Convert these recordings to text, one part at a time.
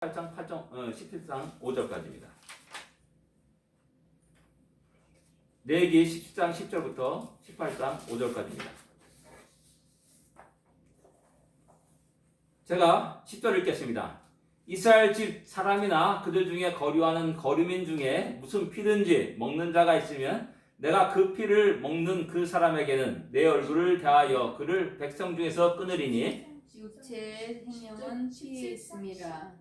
8장 17장 5절까지입니다. 레위기 17장 10절부터 18장 5절까지입니다. 제가 10절 읽겠습니다. 이스라엘 집 사람이나 그들 중에 거류하는 거류민 중에 무슨 피든지 먹는 자가 있으면 내가 그 피를 먹는 그 사람에게는 내 얼굴을 대하여 그를 백성 중에서 끊으리니 육체의 생명은 피에 있음이라.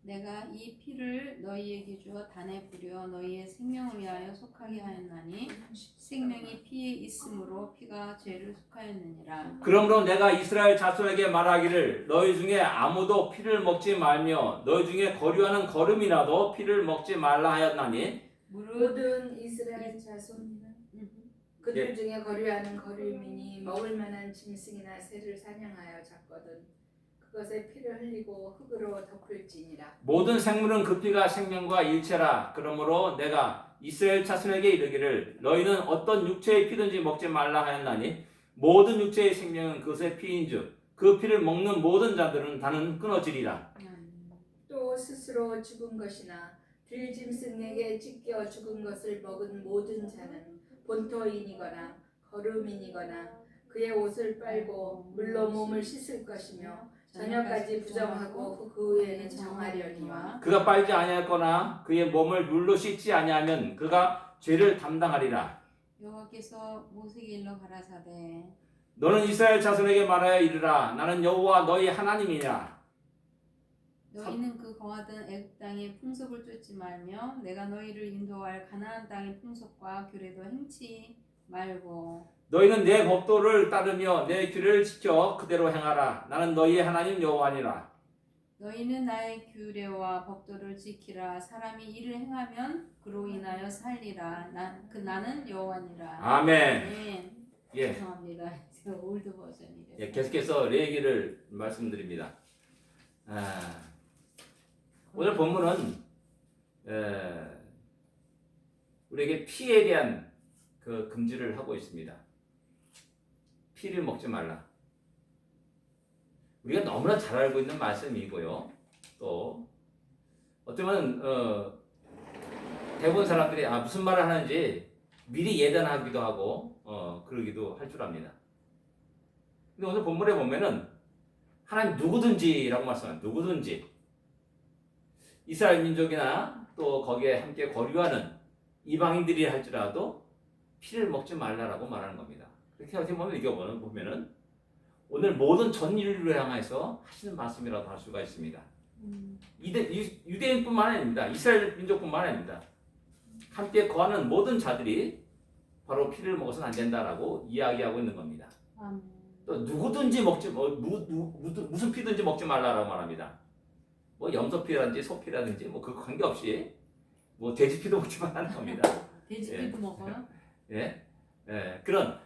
내가 이 피를 너희에게 주어 단에 뿌려 너희의 생명을 위하여 속하게 하였나니 생명이 피에 있으므로 피가 죄를 속하였느니라. 그러므로 내가 이스라엘 자손에게 말하기를 너희 중에 아무도 피를 먹지 말며 너희 중에 거류하는 거름이라도 피를 먹지 말라 하였나니 모든 이스라엘 자손 그들 중에 거류하는 거류민이 먹을 만한 짐승이나 새를 사냥하여 잡거든 그것의 피를 흘리고 흙으로 덮을지니라. 모든 생물은 그 피가 생명과 일체라. 그러므로 내가 이스라엘 자손에게 이르기를 너희는 어떤 육체의 피든지 먹지 말라 하였나니 모든 육체의 생명은 그것의 피인즉 그 피를 먹는 모든 자들은 다는 끊어지리라. 또 스스로 죽은 것이나 들짐승에게 찢겨 죽은 것을 먹은 모든 자는 본토인이거나 거류민이거나 그의 옷을 빨고 물로 몸을 씻을 것이며 저녁까지 부정하고 그 후에는 정하려니와 그가 빨지 아니하거나 그의 몸을 물로 씻지 아니하면 그가 죄를 담당하리라. 여호와께서 모세에게 일러 가라사대 너는 이스라엘 자손에게 말하여 이르라. 나는 여호와 너희 하나님이라. 너희는 그 거하던 애굽 땅의 풍속을 쫓지 말며 내가 너희를 인도할 가나안 땅의 풍속과 규례도 행치 말고 너희는 내 법도를 따르며 내 규례를 지켜 그대로 행하라. 나는 너희의 하나님 여호와니라. 너희는 나의 규례와 법도를 지키라. 사람이 이를 행하면 그로 인하여 살리라. 나는 여호와니라. 아멘. 네. 예. 죄송합니다. 제가 올드 버전이래서. 예, 계속해서 레위기를 말씀드립니다. 오늘 본문은 우리에게 피에 대한 그 금지를 하고 있습니다. 피를 먹지 말라. 우리가 너무나 잘 알고 있는 말씀이고요. 또 어쩌면 대부분 사람들이 무슨 말을 하는지 미리 예단하기도 하고 그러기도 할 줄 압니다. 근데 오늘 본문에 보면은 하나님 누구든지라고 말씀합니다. 누구든지 이스라엘 민족이나 또 거기에 함께 거류하는 이방인들이 할지라도 피를 먹지 말라라고 말하는 겁니다. 이렇게 어떻게 보면 이게 보면은 오늘 모든 전 인류를 향해서 하시는 말씀이라고 할 수가 있습니다. 유대인뿐만 아닙니다. 이스라엘 민족뿐만 아닙니다. 함께 거하는 모든 자들이 바로 피를 먹어서는 안 된다라고 이야기하고 있는 겁니다. 또 누구든지 무슨 피든지 먹지 말라라고 말합니다. 뭐 염소피라든지 소피라든지 뭐 그 관계없이 뭐 돼지피도 먹지 말라는 겁니다. 돼지피도 먹어요? 그런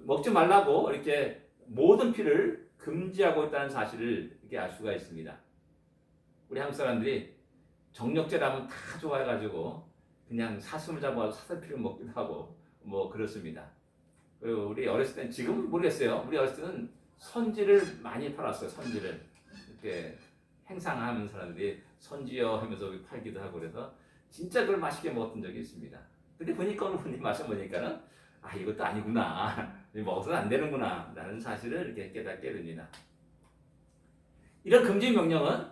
먹지 말라고 이렇게 모든 피를 금지하고 있다는 사실을 이렇게 알 수가 있습니다. 우리 한국 사람들이 정력제라면 다 좋아해가지고 그냥 사슴을 잡아서 사슴피를 먹기도 하고 뭐 그렇습니다. 그리고 우리 어렸을 때는 지금 모르겠어요. 우리 어렸을 때는 선지를 많이 팔았어요. 선지를 이렇게 행상하는 사람들이 선지요 하면서 팔기도 하고 그래서 진짜 그걸 맛있게 먹었던 적이 있습니다. 근데 보니까 오늘 분이 마셔보니까는 이것도 아니구나. 먹어서는 안 되는구나. 라는 사실을 이렇게 깨닫게 됩니다. 이런 금지 명령은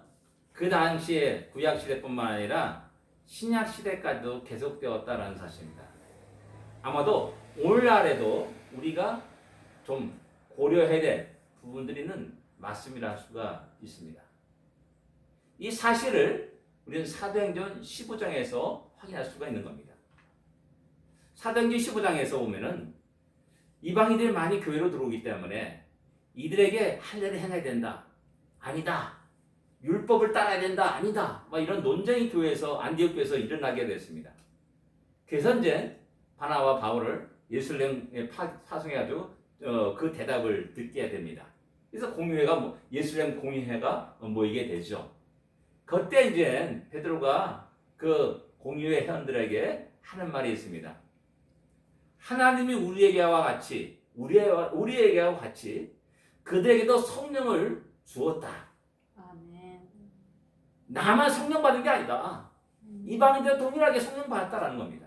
그 당시에 구약시대뿐만 아니라 신약시대까지도 계속되었다는 사실입니다. 아마도 오늘날에도 우리가 좀 고려해야 될 부분들이는 맞습니다 할 수가 있습니다. 이 사실을 우리는 사도행전 15장에서 확인할 수가 있는 겁니다. 사도행전 15장에서 보면은 이방인들이 많이 교회로 들어오기 때문에 이들에게 할 일을 행해야 된다. 아니다. 율법을 따라야 된다. 아니다. 이런 논쟁이 교회에서 안디옥 교회에서 일어나게 됐습니다. 그래서 이제 바나바와 바울을 예루살렘에 파송해가지고 그 대답을 듣게 됩니다. 그래서 공의회가 예루살렘 공의회가 모이게 되죠. 그때 이제 베드로가 그 공의회 회원들에게 하는 말이 있습니다. 하나님이 우리에게와 같이 그들에게도 성령을 주었다. 아멘. 나만 성령 받은 게 아니다. 이방인들도 동일하게 성령 받았다라는 겁니다.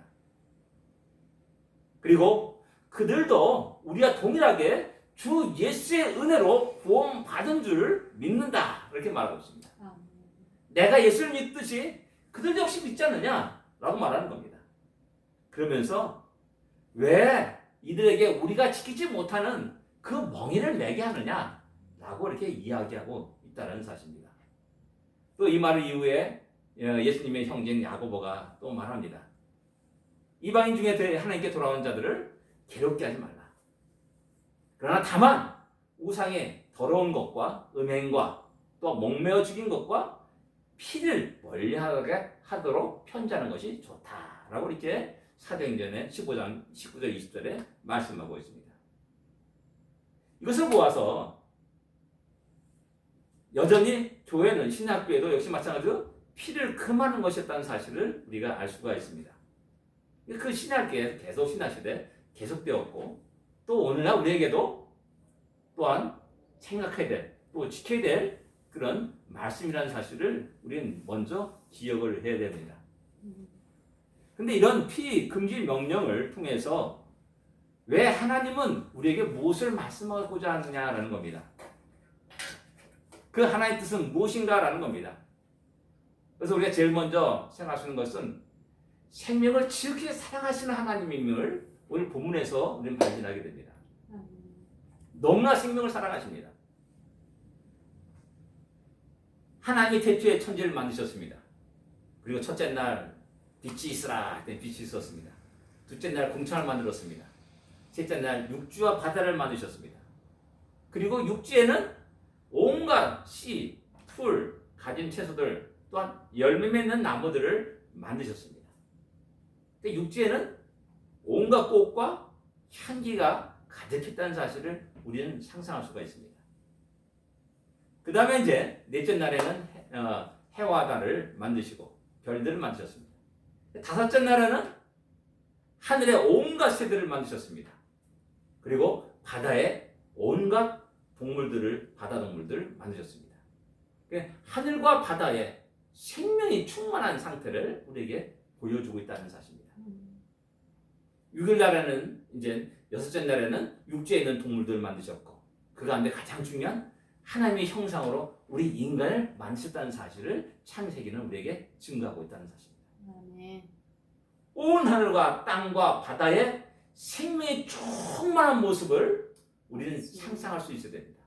그리고 그들도 우리가 동일하게 주 예수의 은혜로 구원 받은 줄 믿는다. 이렇게 말하고 있습니다. 내가 예수를 믿듯이 그들도 역시 믿지 않느냐라고 말하는 겁니다. 그러면서 왜 이들에게 우리가 지키지 못하는 그 멍에를 매게 하느냐라고 이렇게 이야기하고 있다는 사실입니다. 또 이 말을 이후에 예수님의 형제인 야고보가 또 말합니다. 이방인 중에 하나님께 돌아온 자들을 괴롭게 하지 말라. 그러나 다만 우상의 더러운 것과 음행과 또 목매어 죽인 것과 피를 멀리하게 하도록 편지하는 것이 좋다라고 이렇게 사도행전의 15장 19절 20절에 말씀하고 있습니다. 이것을 보아서 여전히 교회는 신학교에도 역시 마찬가지로 피를 금하는 것이었다는 사실을 우리가 알 수가 있습니다. 그 신학교에 계속 신학시대 계속되었고 또 오늘날 우리에게도 또한 생각해야 될 또 지켜야 될 그런 말씀이라는 사실을 우리는 먼저 기억을 해야 됩니다. 근데 이런 피 금지 명령을 통해서 왜 하나님은 우리에게 무엇을 말씀하고자 하느냐라는 겁니다. 그 하나님의 뜻은 무엇인가라는 겁니다. 그래서 우리가 제일 먼저 생각할 수 있는 것은 생명을 지극히 사랑하시는 하나님임을 오늘 본문에서 우리는 발견하게 됩니다. 너무나 생명을 사랑하십니다. 하나님이 태초에 천지를 만드셨습니다. 그리고 첫째 날 빛이 있으라 했더니 빛이 있었습니다. 둘째 날 공창을 만들었습니다. 셋째 날 육지와 바다를 만드셨습니다. 그리고 육지에는 온갖 씨, 풀, 가진 채소들 또한 열매 맺는 나무들을 만드셨습니다. 육지에는 온갖 꽃과 향기가 가득했다는 사실을 우리는 상상할 수가 있습니다. 그 다음에 이제 넷째 날에는 해와 달을 만드시고 별들을 만드셨습니다. 다섯째 날에는 하늘의 온갖 새들을 만드셨습니다. 그리고 바다에 온갖 동물들을 바다 동물들을 만드셨습니다. 하늘과 바다에 생명이 충만한 상태를 우리에게 보여주고 있다는 사실입니다. 6일 날에는 이제 여섯째 날에는 육지에 있는 동물들을 만드셨고 그 가운데 가장 중요한 하나님의 형상으로 우리 인간을 만드셨다는 사실을 창세기는 우리에게 증거하고 있다는 사실입니다. 아멘. 온 하늘과 땅과 바다에 생명이 충만한 모습을 우리는 상상할 수 있어야 됩니다.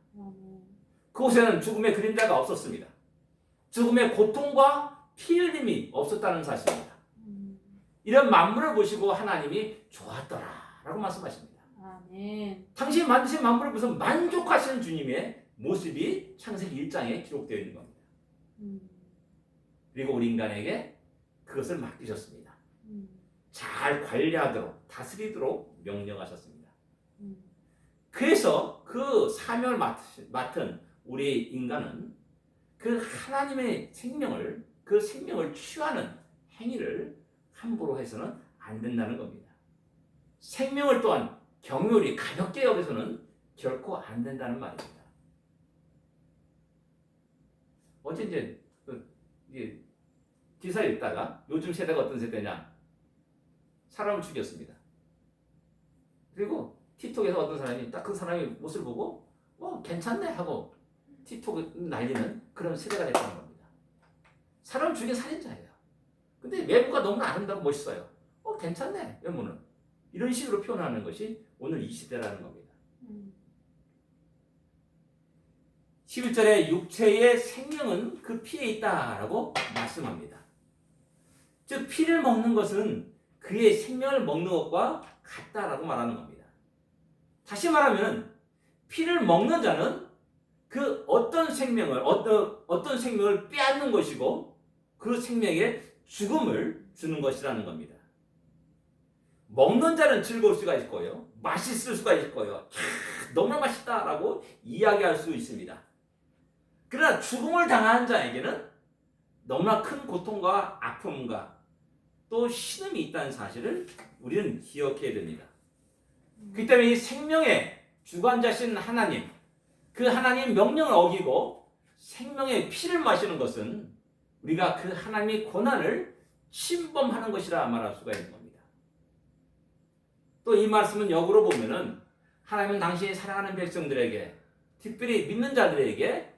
그곳에는 죽음의 그림자가 없었습니다. 죽음의 고통과 피 흘림이 없었다는 사실입니다. 이런 만물을 보시고 하나님이 좋았더라라고 말씀하십니다. 아멘. 당신이 만드신 만물을 보면서 만족하시는 주님의 모습이 창세기 1장에 기록되어 있는 겁니다. 그리고 우리 인간에게 그것을 맡기셨습니다. 잘 관리하도록 다스리도록 명령하셨습니다. 그래서 그 사명을 맡은 우리 인간은 그 하나님의 생명을 그 생명을 취하는 행위를 함부로 해서는 안 된다는 겁니다. 생명을 또한 경솔히 가볍게 여기서는 결코 안 된다는 말입니다. 어제 이제 기사 읽다가 요즘 세대가 어떤 세대냐? 사람을 죽였습니다. 그리고 틱톡에서 어떤 사람이 딱 그 사람의 모습을 보고 괜찮네 하고 틱톡 날리는 그런 세대가 됐다는 겁니다. 사람을 죽인 살인자예요. 근데 외모가 너무나 아름다고 멋있어요. 괜찮네 외모는. 이런 식으로 표현하는 것이 오늘 이 시대라는 겁니다. 11절에 육체의 생명은 그 피에 있다라고 말씀합니다. 즉 피를 먹는 것은 그의 생명을 먹는 것과 같다라고 말하는 겁니다. 다시 말하면 피를 먹는 자는 그 어떤 생명을 빼앗는 것이고 그 생명에 죽음을 주는 것이라는 겁니다. 먹는 자는 즐거울 수가 있고요, 맛있을 수가 있고요, 너무나 맛있다라고 이야기할 수 있습니다. 그러나 죽음을 당한 자에게는 너무나 큰 고통과 아픔과 또 신음이 있다는 사실을 우리는 기억해야 됩니다. 그렇기 때문에 이 생명의 주관자신 하나님, 그 하나님 명령을 어기고 생명의 피를 마시는 것은 우리가 그 하나님의 고난을 침범하는 것이라 말할 수가 있는 겁니다. 또 이 말씀은 역으로 보면은 하나님은 당신이 사랑하는 백성들에게, 특별히 믿는 자들에게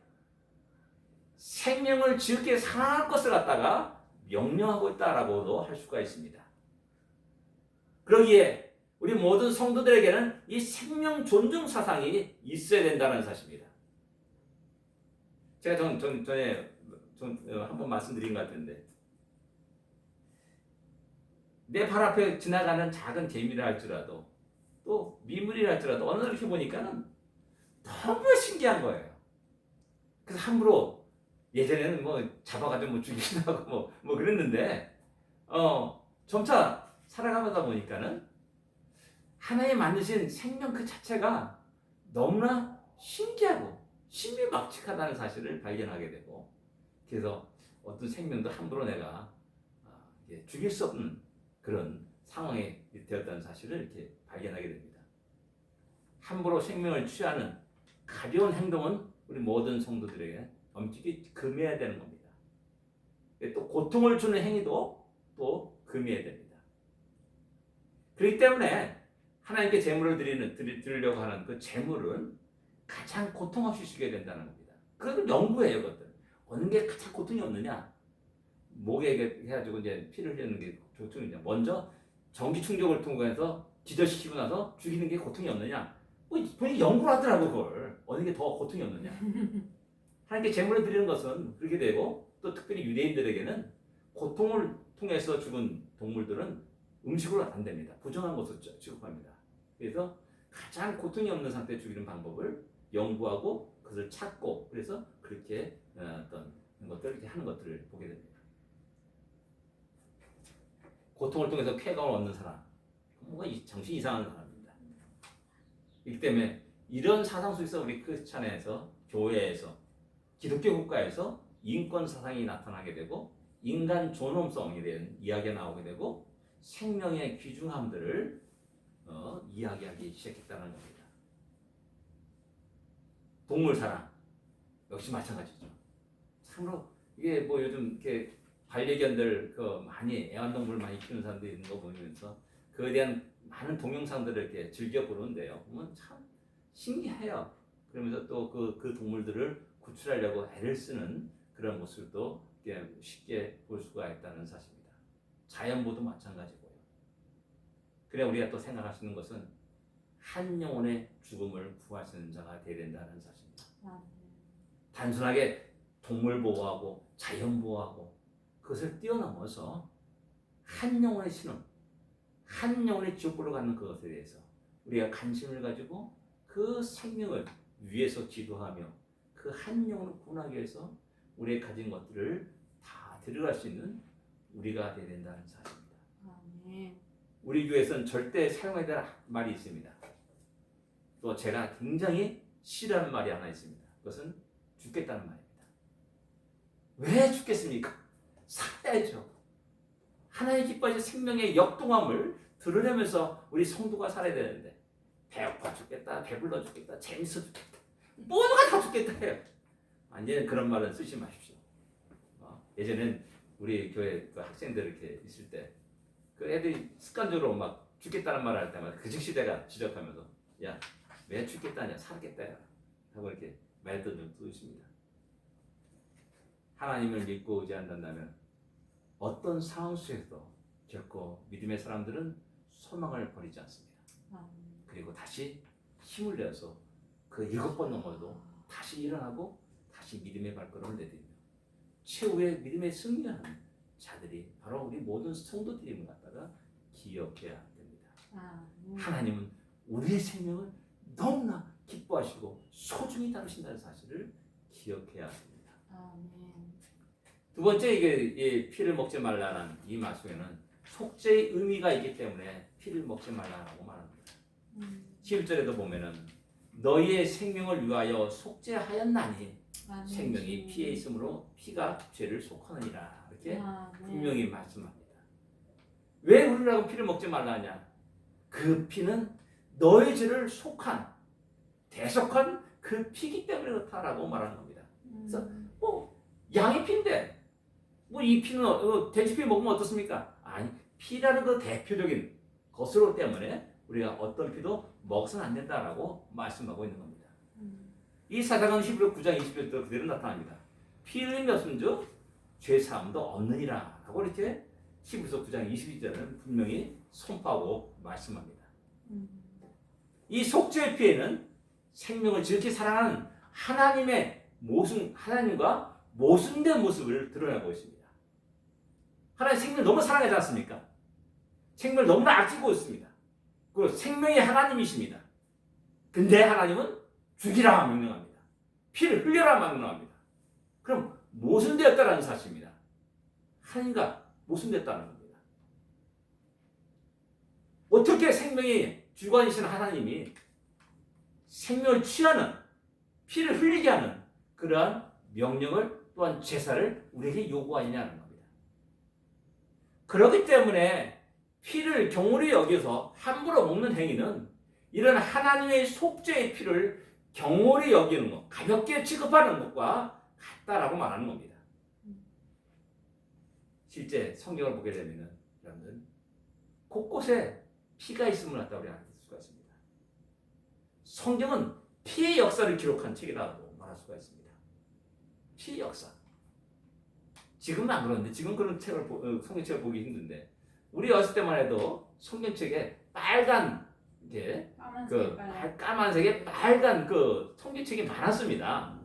생명을 지극히 사랑할 것을 갖다가 명령하고 있다라고도 할 수가 있습니다. 그러기에 우리 모든 성도들에게는 이 생명 존중 사상이 있어야 된다는 사실입니다. 제가 전에 한번 말씀드린 것 같은데, 내 발 앞에 지나가는 작은 개미라 할지라도 또 미물이라 할지라도 어느 날 이렇게 보니까는 너무 신기한 거예요. 그래서 함부로, 예전에는 뭐 잡아가지고 뭐 죽이기도 하고 뭐 그랬는데, 점차 살아가다 보니까는 하나님 만드신 생명 그 자체가 너무나 신기하고 신비막측하다는 사실을 발견하게 되고, 그래서 어떤 생명도 함부로 내가 죽일 수 없는 그런 상황에 되었다는 사실을 이렇게 발견하게 됩니다. 함부로 생명을 취하는 가벼운 행동은 우리 모든 성도들에게 엄격히 금해야 되는 겁니다. 또 고통을 주는 행위도 또 금해야 됩니다. 그렇기 때문에 하나님께 제물을 드리려고 하는 그 제물은 가장 고통 없이 주게 된다는 겁니다. 그것은 연구예요, 그것들. 어느 게 가장 고통이 없느냐? 목에 해가지고 이제 피를 흘리는 게 고통이냐? 먼저 전기 충격을 통해서 기절시키고 나서 죽이는 게 고통이 없느냐? 본인이 연구를 하더라고, 그걸. 어느 게 더 고통이 없느냐? 하나님께 제물을 드리는 것은 그렇게 되고, 또 특별히 유대인들에게는 고통을 통해서 죽은 동물들은 음식으로 안 됩니다. 부정한 것으로 취급합니다. 그래서 가장 고통이 없는 상태에 죽이는 방법을 연구하고 그것을 찾고, 그래서 그렇게 어떤 것들을 이렇게 하는 것들을 보게 됩니다. 고통을 통해서 쾌감을 얻는 사람, 뭔가 정신이 이상한 사람입니다. 이기 때문에 이런 사상 속에서 우리 크리스찬에서, 교회에서, 기독교 국가에서 인권 사상이 나타나게 되고, 인간 존엄성에 대한 이야기가 나오게 되고, 생명의 귀중함들을 이야기하기 시작했다는 겁니다. 동물 사랑 역시 마찬가지죠. 참으로 이게 뭐 요즘 이렇게 반려견들 많이 애완동물 많이 키우는 사람들이 있는 거 보면서 그에 대한 많은 동영상들을 이렇게 즐겨 보는데요. 보면 참 신기해요. 그러면서 또 그 동물들을 구출하려고 애를 쓰는 그런 모습도 쉽게 볼 수가 있다는 사실입니다. 자연보도 마찬가지고요. 그래 우리가 또 생각할 수 있는 것은 한 영혼의 죽음을 구하시는 자가 되어야 된다는 사실입니다. 단순하게 동물 보호하고 자연 보호하고 그것을 뛰어넘어서 한 영혼의 신원, 한 영혼의 지옥불로 가는 그것에 대해서 우리가 관심을 가지고 그 생명을 위해서 기도하며 그 한 영혼을 구원하기 위해서 우리의 가진 것들을 다 데려갈 수 있는 우리가 되어야 된다는 사실입니다. 우리 교회에서는 절대 사용해야 될 말이 있습니다. 또 제가 굉장히 싫어하는 말이 하나 있습니다. 그것은 죽겠다는 말입니다. 왜 죽겠습니까? 살아야죠. 하나님 기뻐하신 생명의 역동함을 드러내면서 우리 성도가 살아야 되는데, 배고파 죽겠다, 배불러 죽겠다, 재밌어 죽겠다, 모두가 다 죽겠다 해요. 완전히 그런 말은 쓰지 마십시오. 예전엔 우리 교회 그 학생들 이렇게 있을 때 그 애들이 습관적으로 막 죽겠다는 말을 할 때마다 그 즉시 내가 지적하면서, 야, 왜 죽겠다냐, 살겠다 하고 이렇게 말했던 적도 있습니다. 하나님을 믿고 의지한다면 어떤 상황 속에서도 결코 믿음의 사람들은 소망을 버리지 않습니다. 그리고 다시 힘을 내서 그 7번 넘어도 다시 일어나고 다시 믿음의 발걸음을 내딛며 최후의 믿음의 승리하는 자들이 바로 우리 모든 성도들임을 갖다가 기억해야 됩니다. 하나님은 우리의 생명을 너무나 기뻐하시고 소중히 다루신다는 사실을 기억해야 합니다. 두 번째, 이게 피를 먹지 말라는 이 말씀에는 속죄의 의미가 있기 때문에 피를 먹지 말라고 말합니다. 11절에도 보면은 너희의 생명을 위하여 속죄하였나니 생명이 피에 있으므로 피가 죄를 속하느니라, 이렇게 분명히 말씀합니다. 왜 우리라고 피를 먹지 말라냐? 그 피는 너의 죄를 속한, 대속한 그 피기 때문에 그렇다라고 말하는 겁니다. 그래서 뭐 양의 피인데 뭐 이 피는 돼지피 먹으면 어떻습니까? 아니, 피라는 그 대표적인 것으로 때문에 우리가 어떤 피도 먹어서는 안 된다라고 말씀하고 있는 겁니다. 이 사상은 히브리 9장 20절부터 그대로 나타납니다. 피 흘린 것은즉 죄 사함도 없느니라 라고 이렇게 히브리서 9장 22절은 분명히 선포하고 말씀합니다. 이 속죄의 피에는 생명을 지극히 사랑하는 하나님과 모순된 모습을 드러내고 있습니다. 하나님 생명을 너무 사랑하지 않습니까? 생명을 너무나 아끼고 있습니다. 그리고 생명이 하나님이십니다. 근데 하나님은 죽이라 명령합니다. 피를 흘려라 명령합니다. 그럼 모순되었다는 사실입니다. 하나님과 모순됐다는 겁니다. 어떻게 생명이 주관이신 하나님이 생명을 취하는, 피를 흘리게 하는 그러한 명령을 또한 제사를 우리에게 요구하느냐는 겁니다. 그렇기 때문에 피를 경홀히 여겨서 함부로 먹는 행위는 이런 하나님의 속죄의 피를 경홀히 여기는 것, 가볍게 취급하는 것과 같다라고 말하는 겁니다. 실제 성경을 보게 되면 여러분들 곳곳에 피가 있음을 갖다 우리가 알 수가 있습니다. 성경은 피의 역사를 기록한 책이라고 말할 수가 있습니다. 피의 역사. 지금은 안 그러는데, 지금 그런 책을 성경책을 보기 힘든데, 우리 어렸을 때만 해도 성경책에 빨간 이게 까만색의 빨간 그 성경책이 많았습니다.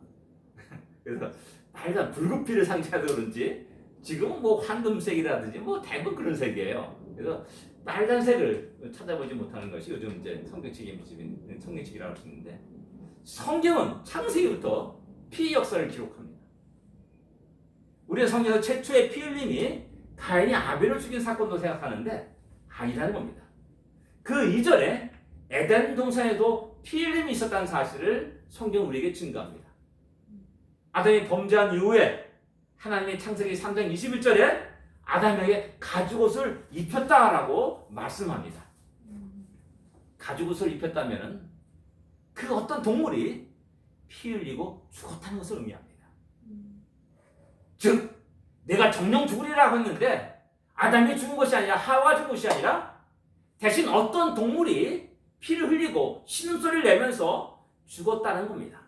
그래서 빨간 붉은피를 상징해서 그런지 지금은 뭐 황금색이라든지 뭐 대부분 그런 색이에요. 그래서 빨간색을 찾아보지 못하는 것이 요즘 이제 성경책이라고 할 수 있는데, 성경은 창세기부터 피 역사를 기록합니다. 우리의 성경에서 최초의 피 흘림이 가인이 아벨을 죽인 사건도 생각하는데 아니라는 겁니다. 그 이전에 에덴 동산에도 피 흘림이 있었다는 사실을 성경은 우리에게 증거합니다. 아담이 범죄한 이후에 하나님의 창세기 3장 21절에 아담에게 가죽옷을 입혔다라고 말씀합니다. 가죽옷을 입혔다면 그 어떤 동물이 피 흘리고 죽었다는 것을 의미합니다. 즉 내가 정령 죽으리라고 했는데 아담이 죽은 것이 아니라 하와가 죽은 것이 아니라 대신 어떤 동물이 피를 흘리고 신음소리를 내면서 죽었다는 겁니다.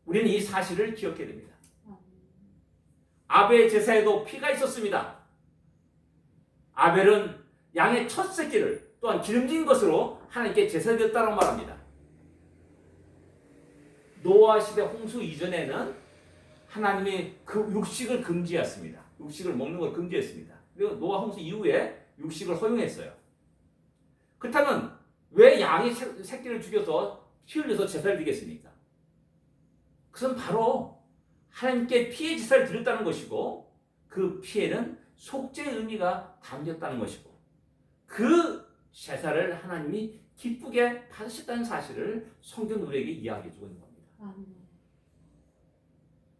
우리는 이 사실을 기억해야 됩니다. 아벨의 제사에도 피가 있었습니다. 아벨은 양의 첫 새끼를 또한 기름진 것으로 하나님께 제사드렸다고 말합니다. 노아 시대 홍수 이전에는 하나님이 그 육식을 금지했습니다. 육식을 먹는 걸 금지했습니다. 그리고 노아 홍수 이후에 육식을 허용했어요. 그렇다면 왜 양의 새끼를 죽여서 피 흘려서 제사를 드리겠습니까? 그것은 바로 하나님께 피의 제사를 드렸다는 것이고, 그 피에는 속죄의 의미가 담겼다는 것이고, 그 제사를 하나님이 기쁘게 받으셨다는 사실을 성경 우리에게 이야기해주고 있는 겁니다.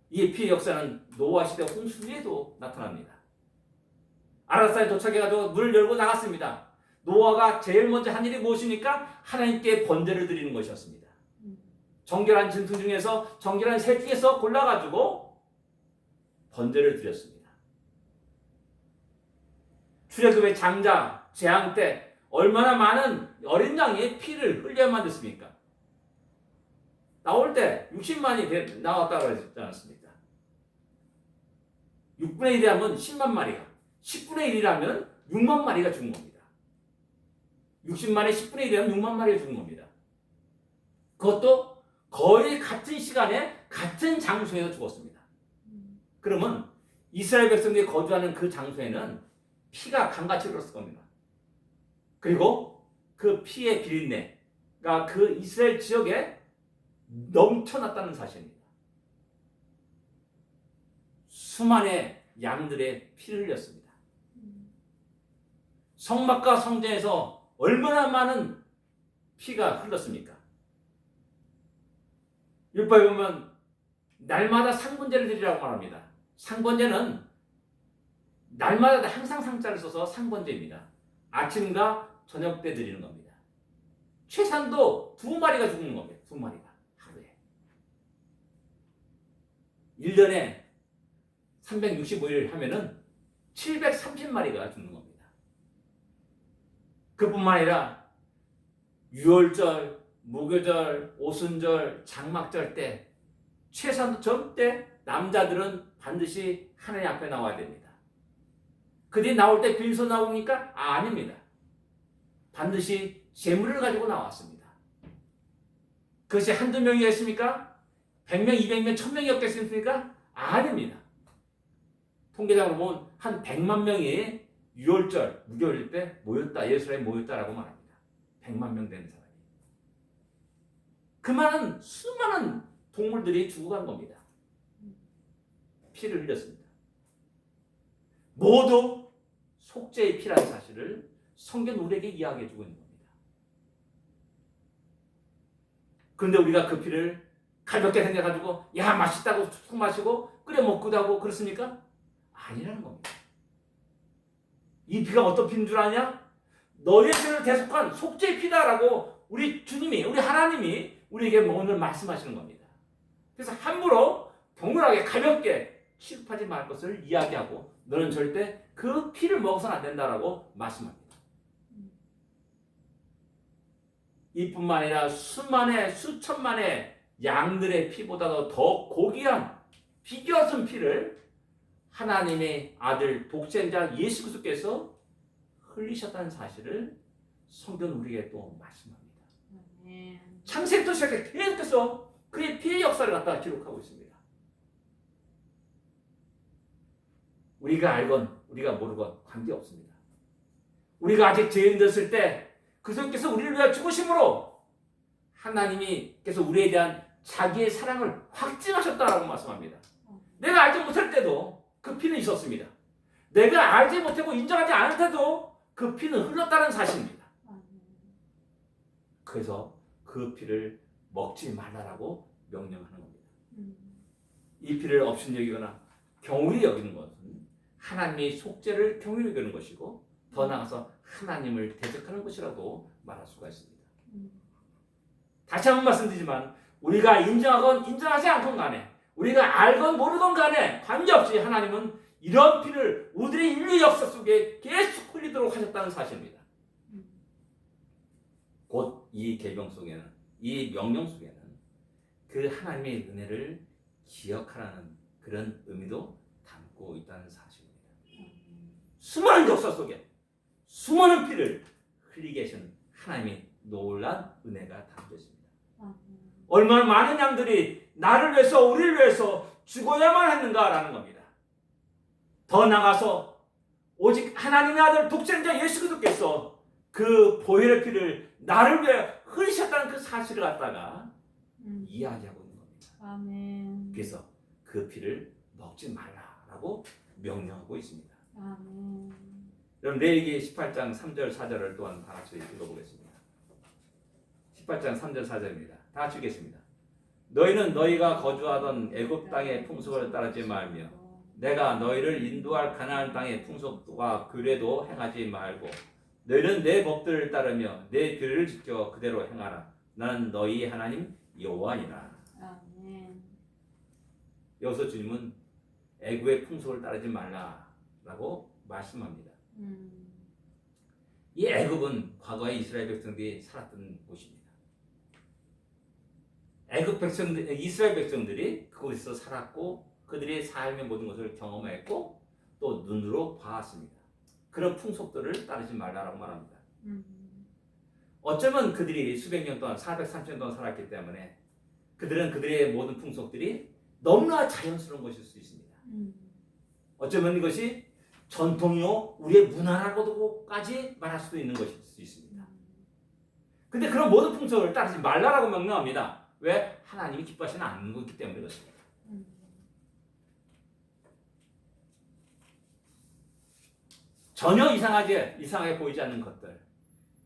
이 피의 역사는 노아 시대 홍수 후에도 나타납니다. 아라사에 도착해가지고 문을 열고 나갔습니다. 노아가 제일 먼저 한 일이 무엇입니까? 하나님께 번제를 드리는 것이었습니다. 정결한 짐승 중에서, 정결한 새 중에서 골라가지고 번제를 드렸습니다. 출애굽의 장자, 재앙 때 얼마나 많은 어린 양의 피를 흘려야만 됐습니까? 나올 때 60만이 나왔다고 하지 않았습니까? 6분의 1이라면 10만 마리가, 10분의 1이라면 6만 마리가 죽은 겁니다. 60만에 10분의 1이라면 6만 마리가 죽은 겁니다. 그것도 거의 같은 시간에 같은 장소에서 죽었습니다. 그러면 이스라엘 백성들이 거주하는 그 장소에는 피가 강같이 흘렀을 겁니다. 그리고 그 피의 비린내가 그 이스라엘 지역에 넘쳐났다는 사실입니다. 수많은 양들의 피를 흘렸습니다. 성막과 성전에서 얼마나 많은 피가 흘렀습니까? 율법에 보면 날마다 상번제를 드리라고 말합니다. 상번제는 날마다 항상 상자를 써서 상번제입니다. 아침과 저녁 때 드리는 겁니다. 최산도 2마리가 죽는 겁니다. 2마리가 하루에. 1년에 365일 하면은 730마리가 죽는 겁니다. 그뿐만 아니라 유월절, 무교절, 오순절, 장막절 때 최소한 절대 남자들은 반드시 하나님 앞에 나와야 됩니다. 그들이 나올 때 빈손 나오니까 아닙니다. 반드시 재물을 가지고 나왔습니다. 그것이 한두 명이었습니까? 100명, 200명, 1000명이었겠습니까? 아닙니다. 통계적으로 보면 한 100만 명이 유월절, 무교절 때 모였다, 예루살렘에 모였다라고 말합니다. 100만 명 되는 사람이. 그 많은 수많은 동물들이 죽어간 겁니다. 피를 흘렸습니다. 모두 속죄의 피라는 사실을 성경 우리에게 이야기해 주고 있는 겁니다. 그런데 우리가 그 피를 가볍게 생각해가지고 야 맛있다고 툭 마시고 끓여 먹기도 하고 그렇습니까? 아니라는 겁니다. 이 피가 어떤 피인 줄 아냐? 너의 죄를 대속한 속죄의 피다라고 우리 주님이, 우리 하나님이 우리에게 오늘 말씀하시는 겁니다. 그래서 함부로 경건하게 가볍게 취급하지 말 것을 이야기하고 너는 절대 그 피를 먹어서는 안 된다라고 말씀합니다. 이뿐만 아니라 수만의 수천만의 양들의 피보다도 더 고귀한 비교없는 피를 하나님의 아들 독생자 예수 그리스도께서 흘리셨다는 사실을 성경은 우리에게 또 말씀합니다. 창세기부터 시작해 계속해서 그의 피의 역사를 갖다가 기록하고 있습니다. 우리가 알건 우리가 모르건 관계없습니다. 우리가 아직 죄인 됐을 때 그리스도께서 우리를 위하여 죽으심으로 하나님께서 우리에 대한 자기의 사랑을 확증하셨다라고 말씀합니다. 내가 알지 못할 때도 그 피는 있었습니다. 내가 알지 못하고 인정하지 않을 때도 그 피는 흘렀다는 사실입니다. 그래서 그 피를 먹지 말라라고 명령하는 겁니다. 이 피를 업신여기거나 경홀히 여기는 것은 하나님의 속죄를 경홀히 여기는 것이고 더 나아가서 하나님을 대적하는 것이라고 말할 수가 있습니다. 다시 한번 말씀드리지만 우리가 인정하건 인정하지 않건 간에 우리가 알건 모르건 간에 관계없이 하나님은 이런 피를 우리의 인류 역사 속에 계속 흘리도록 하셨다는 사실입니다. 곧 이 계명 속에는, 이 명령 속에는 그 하나님의 은혜를 기억하라는 그런 의미도 담고 있다는 사실입니다. 수많은 역사 속에 수많은 피를 흘리게 하신 하나님의 놀란 은혜가 담겨 있습니다. 얼마나 많은 양들이 나를 위해서 우리를 위해서 죽어야만 했는가라는 겁니다. 더 나가서 오직 하나님의 아들 독생자 예수 그리스도께서 그 보혈의 피를 나를 위해 흘리셨다는 그 사실을 갖다가 이야기하고 있는 겁니다. 아멘. 그래서 그 피를 먹지 말라라고 명령하고 있습니다. 아멘. 여러분 레위기 18장 3절 4절을 또한 다 같이 읽어보겠습니다. 18장 3절 4절입니다. 다 같이 읽겠습니다. 너희는 너희가 거주하던 애굽 땅의 풍속을 따르지 말며 내가 너희를 인도할 가나안 땅의 풍속과 규례도 행하지 말고 너희는 내 법들을 따르며 내 규례를 지켜 그대로 행하라. 나는 너희 하나님 여호와니라. 아멘. 여기서 주님은 애굽의 풍속을 따르지 말라라고 말씀합니다. 이 애굽은 과거에 이스라엘 백성들이 살았던 곳입니다. 애굽 백성들, 이스라엘 백성들이 그곳에서 살았고 그들의 삶의 모든 것을 경험했고 또 눈으로 봤습니다. 그런 풍속들을 따르지 말라라고 말합니다. 어쩌면 그들이 수백 년 동안 430년 동안 살았기 때문에 그들은 그들의 모든 풍속들이 너무나 자연스러운 것일 수 있습니다. 어쩌면 이것이 전통이요 우리의 문화라고까지 말할 수도 있는 것일 수 있습니다. 근데 그런 모든 풍속을 따르지 말라라고 명령합니다. 왜? 하나님이 기뻐하시는 않는 거기 때문에 그렇습니다. 전혀 이상하게 보이지 않는 것들,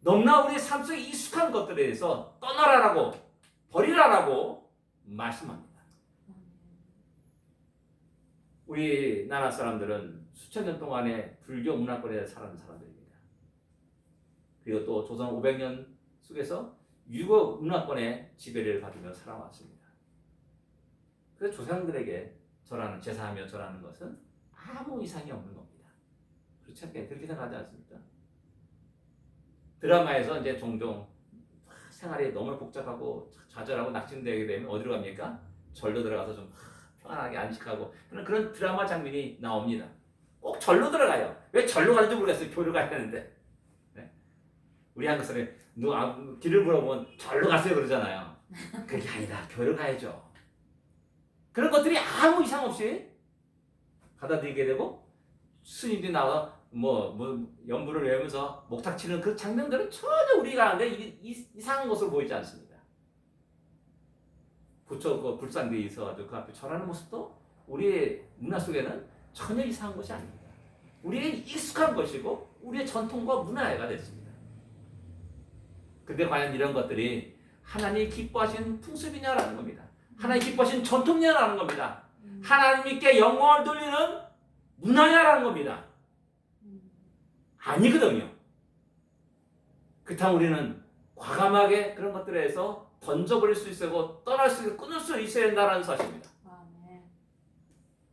너무나 우리의 삶 속에 익숙한 것들에 대해서 떠나라라고, 버리라라고 말씀합니다. 우리나라 사람들은 수천 년 동안의 불교 문화권에 살아온 사람들입니다. 그리고 또 조선 500년 속에서 유교 문화권의 지배를 받으며 살아왔습니다. 그래서 조상들에게 절하는, 제사하며 절하는 것은 아무 이상이 없는 겁니다. 그렇지 않게 그렇게 생각하지 않습니까? 드라마에서 이제 종종 생활이 너무 복잡하고 좌절하고 낙심되게 되면 어디로 갑니까? 절로 들어가서 좀 평안하게 안식하고 그런 드라마 장면이 나옵니다. 꼭 절로 들어가요. 왜 절로 가는지 모르겠어요. 교회를 가야 되는데. 네? 우리 한국 사람이 길을 물어보면 절로 가세요 그러잖아요. 그게 아니다. 교회를 가야죠. 그런 것들이 아무 이상 없이 받아들이게 되고 스님들이 나와 연부를 외우면서 목탁 치는 그 장면들은 전혀 우리가 하는데 이상한 것으로 보이지 않습니다. 부처 그 불상대에 있어가지고 그 앞에 절하는 모습도 우리의 문화 속에는 전혀 이상한 것이 아닙니다. 우리의 익숙한 것이고 우리의 전통과 문화가 됐습니다. 근데 과연 이런 것들이 하나님이 기뻐하신 풍습이냐라는 겁니다. 하나님이 기뻐하신 전통이냐라는 겁니다. 하나님께 영광을 돌리는 문화냐라는 겁니다. 아니거든요. 그렇다면 우리는 과감하게 그런 것들에서 던져버릴 수 있고 떠날 수 있고 끊을 수 있어야 된다는 사실입니다.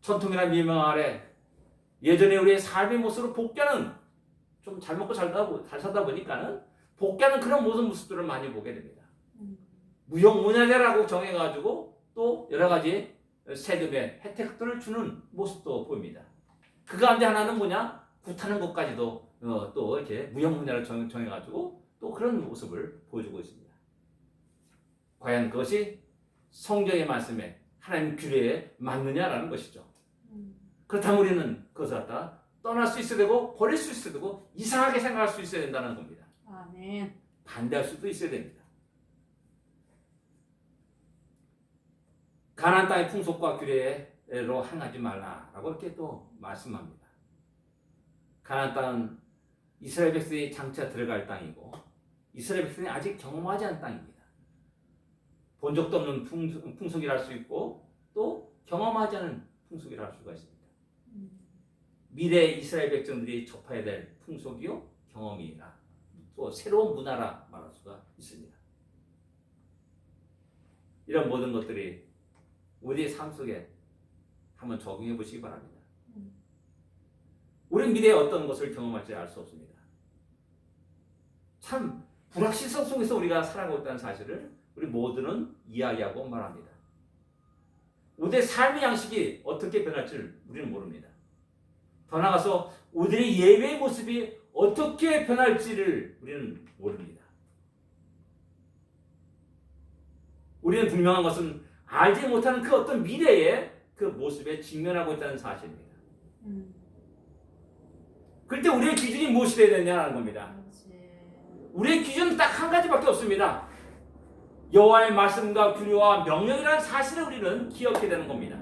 전통이나 미명 아래 예전에 우리의 삶의 모습으로 복귀하는 좀 잘 먹고 잘 살다 보니까는 복귀하는 그런 모든 모습들을 많이 보게 됩니다. 무형문화재라고 정해가지고 또 여러 가지 세금의 혜택들을 주는 모습도 보입니다. 그 가운데 하나는 뭐냐? 굿하는 것까지도 또 이렇게 무형문화를 정해가지고 또 그런 모습을 보여주고 있습니다. 과연 그것이 성경의 말씀에 하나님 규례에 맞느냐라는 것이죠. 그렇다면 우리는 그것을 갖다 떠날 수 있어야 되고 버릴 수 있어야 되고 이상하게 생각할 수 있어야 된다는 겁니다. 아멘. 반대할 수도 있어야 됩니다. 가나안 땅의 풍속과 규례로 행하지 말라라고 이렇게 또 말씀합니다. 가나안 땅은 이스라엘 백성이 장차 들어갈 땅이고 이스라엘 백성이 아직 경험하지 않은 땅입니다. 본 적도 없는 풍속이라 할 수 있고 또 경험하지 않은 풍속이라 할 수가 있습니다. 미래 이스라엘 백성들이 접해야 될 풍속이요 경험이라 또 새로운 문화라 말할 수가 있습니다. 이런 모든 것들이 우리의 삶 속에 한번 적용해 보시기 바랍니다. 우리는 미래에 어떤 것을 경험할지 알 수 없습니다. 참 불확실성 속에서 우리가 살아가고 있다는 사실을 우리 모두는 이야기하고 말합니다. 우리의 삶의 양식이 어떻게 변할지를 우리는 모릅니다. 더 나아가서 우리의 예배의 모습이 어떻게 변할지를 우리는 모릅니다. 우리는 분명한 것은 알지 못하는 그 어떤 미래의 그 모습에 직면하고 있다는 사실입니다. 그럴 때 우리의 기준이 무엇이 되어야 되냐는 겁니다. 우리의 기준은 딱 한 가지밖에 없습니다. 여호와의 말씀과 규례와 명령이라는 사실을 우리는 기억해야 되는 겁니다.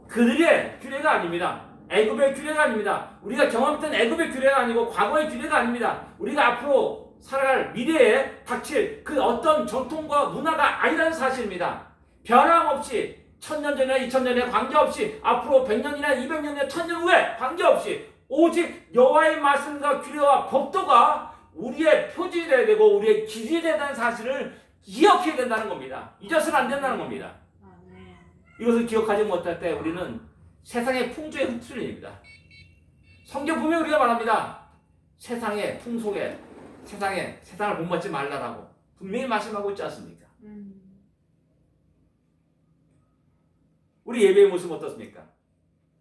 그들의 규례가 아닙니다. 애굽의 규례가 아닙니다. 우리가 경험했던 애굽의 규례가 아니고 과거의 규례가 아닙니다. 우리가 앞으로 살아갈 미래에 닥칠 그 어떤 전통과 문화가 아니라는 사실입니다. 변함없이 1000년 전이나 2000년에 관계없이 앞으로 100년이나 200년이나 1000년 후에 관계없이 오직 여호와의 말씀과 규례와 법도가 우리의 표준이 되어야 되고 우리의 기준이 되어야 된다는 사실을 기억해야 된다는 겁니다. 잊어서는 안 된다는 겁니다. 이것을 기억하지 못할 때 우리는 세상의 풍조에 흡수입니다. 성경 보면 우리가 말합니다. 세상의 풍속에 세상을 본받지 말라라고 분명히 말씀하고 있지 않습니까? 우리 예배의 모습 어떻습니까?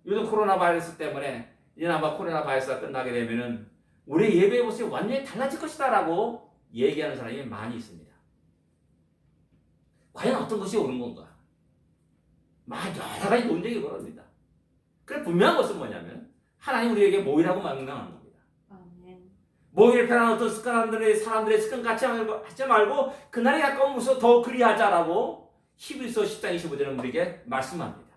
요즘 코로나 바이러스 때문에 이제 아마 코로나 바이러스가 끝나게 되면은 우리 예배의 모습이 완전히 달라질 것이다라고 얘기하는 사람이 많이 있습니다. 과연 어떤 것이 옳은 건가? 여러 가지 논쟁이 벌어집니다. 그래 분명한 것은 뭐냐면 하나님 우리에게 모이라고 명령하는 겁니다. 모이를 편한 어떤 사람들의 습관 같이 하지 말고 그날이 가까우면서 더 그리하자라고 히브리서 10장 25절은 우리에게 말씀합니다.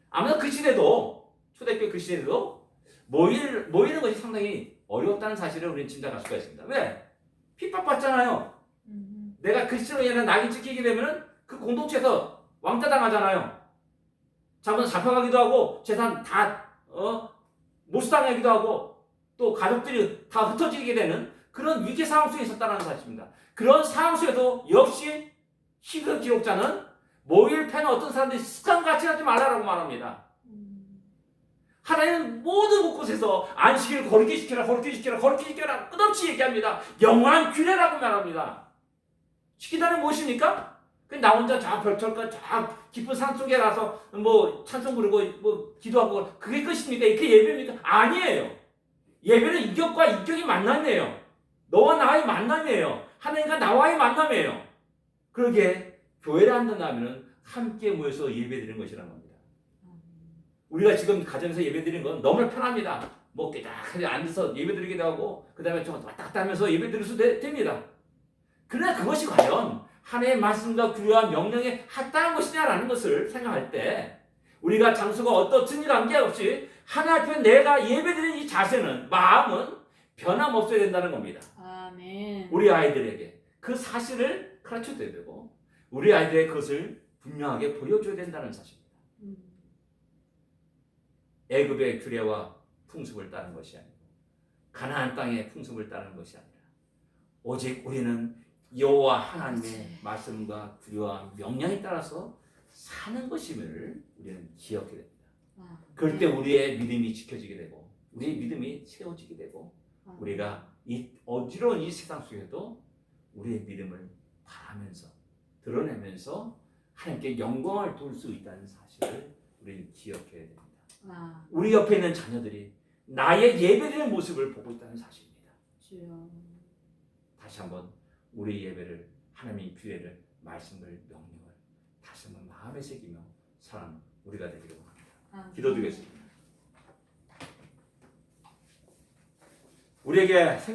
아무튼 그 시대도 초대교회 그 시대도 모이는 것이 상당히 어려웠다는 사실을 우리는 짐작할 수가 있습니다. 왜? 핍박받잖아요. 내가 그리스도인이라는 낙인 찍히게 되면 그 공동체에서 왕따 당하잖아요. 자본 잡혀가기도 하고 재산 다 몰수당하기도 하고 또 가족들이 다 흩어지게 되는 그런 위기 상황 속에 있었다는 사실입니다. 그런 상황 속에도 역시 히브리 기록자는 모일 패는 어떤 사람들이 습관같이 하지 말라라고 말합니다. 하나님은 모든 곳곳에서 안식일을 거룩히 지켜라, 거룩히 지켜라, 거룩히 지켜라 끝없이 얘기합니다. 영원한 규례라고 말합니다. 지키다는 무엇입니까? 나 혼자 저 별철까 저 깊은 산 속에 가서 뭐 찬송 부르고 뭐 기도하고 그게 끝입니까? 그게 예배입니까? 아니에요. 예배는 인격과 인격이 만남이에요. 너와 나의 만남이에요. 하나님과 나와의 만남이에요. 그러게 교회를 한다면 함께 모여서 예배드리는 것이라는 겁니다. 우리가 지금 가정에서 예배드리는 건 너무나 편합니다. 뭐 깨끗하게 앉아서 예배드리기도 하고 그 다음에 좀 왔다 갔다 하면서 예배드릴 수 됩니다. 그러나 그것이 과연 하나님의 말씀과 규례와 명령에 합당한 것이냐라는 것을 생각할 때 우리가 장소가 어떻든지 관계없이 하나님 앞에 내가 예배드리는 이 자세는 마음은 변함없어야 된다는 겁니다. 아멘. 우리 아이들에게 그 사실을 가르쳐줘야 되고 우리 아이들에게 그것을 분명하게 보여줘야 된다는 사실입니다. 애굽의 규례와 풍습을 따르는 것이 아니고 가나안 땅의 풍습을 따르는 것이 아니라 오직 우리는 여호와 하나님의 말씀과 규례와 명령에 따라서 사는 것임을 우리는 기억해야 됩니다. 그럴 때 우리의 믿음이 지켜지게 되고 우리의 믿음이 채워지게 되고 우리가 이 어지러운 이 세상 속에도 우리의 믿음을 바라면서 드러내면서 하나님께 영광을 돌 수 있다는 사실을 우리는 기억해야 됩니다. 우리 옆에 있는 자녀들이 나의 예배드리는 모습을 보고 있다는 사실입니다. 주여. 다시 한번 우리 예배를 하나님의 규례를 말씀을 명령을 다시 한번 마음에 새기며 사는 우리가 되기를 원합니다. 기도드리겠습니다. 우리에게 생명